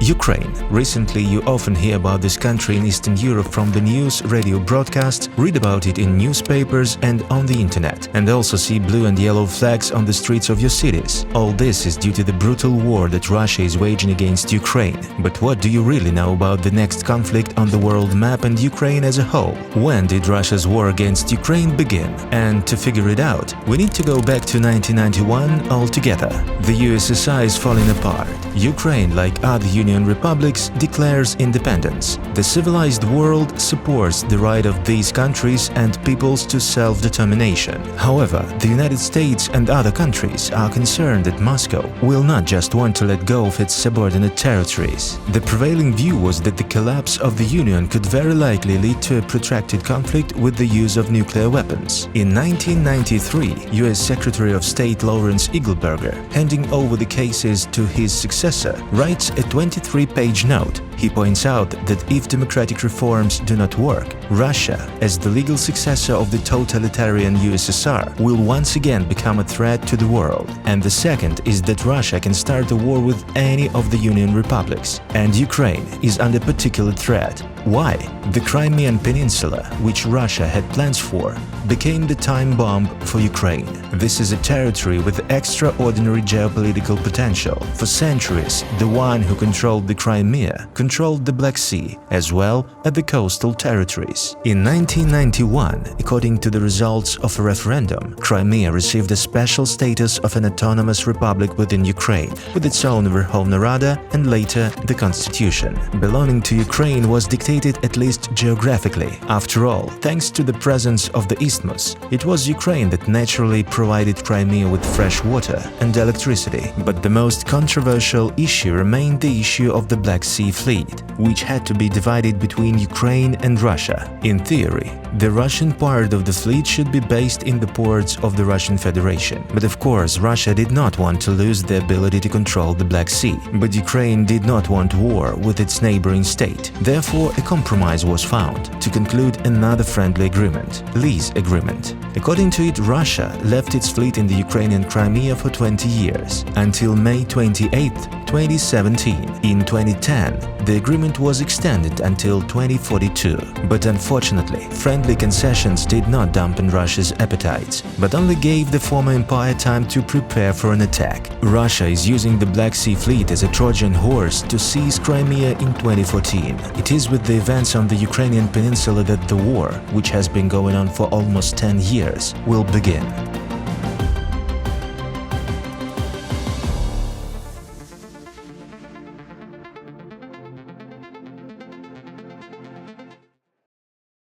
Ukraine. Recently, you often hear about this country in Eastern Europe from the news, radio broadcasts, read about it in newspapers and on the internet, and also see blue and yellow flags on the streets of your cities. All this is due to the brutal war that Russia is waging against Ukraine. But what do you really know about the next conflict on the world map and Ukraine as a whole? When did Russia's war against Ukraine begin? And to figure it out, we need to go back to 1991 altogether. The USSR is falling apart. Ukraine, like other Union republics, declares independence. The civilized world supports the right of these countries and peoples to self-determination. However, the United States and other countries are concerned that Moscow will not just want to let go of its subordinate territories. The prevailing view was that the collapse of the Union could very likely lead to a protracted conflict with the use of nuclear weapons. In 1993, US Secretary of State Lawrence Eagleberger, handing over the cases to his successor, writes a 23-page note. He points out that if democratic reforms do not work, Russia, as the legal successor of the totalitarian USSR, will once again become a threat to the world. And the second is that Russia can start a war with any of the Union republics, and Ukraine is under particular threat. Why? The Crimean Peninsula, which Russia had plans for, became the time bomb for Ukraine. This is a territory with extraordinary geopolitical potential. For centuries, the one who controlled the Crimea controlled the Black Sea, as well as the coastal territories. In 1991, according to the results of a referendum, Crimea received a special status of an autonomous republic within Ukraine, with its own Verkhovna Rada and later the constitution. Belonging to Ukraine was dictated at least geographically. After all, thanks to the presence of the isthmus, it was Ukraine that naturally provided Crimea with fresh water and electricity. But the most controversial issue remained the issue of the Black Sea Fleet, which had to be divided between Ukraine and Russia. In theory, the Russian part of the fleet should be based in the ports of the Russian Federation. But of course, Russia did not want to lose the ability to control the Black Sea. But Ukraine did not want war with its neighboring state. Therefore, a compromise was found to conclude another friendly agreement, lease agreement. According to it, Russia left its fleet in the Ukrainian Crimea for 20 years, until May 28, 2017. In 2010, the agreement was extended until 2042. But unfortunately, friendly concessions did not dampen Russia's appetites, but only gave the former empire time to prepare for an attack. Russia is using the Black Sea Fleet as a Trojan horse to seize Crimea in 2014. It is with the events on the Ukrainian peninsula that the war, which has been going on for almost 10 years, will begin.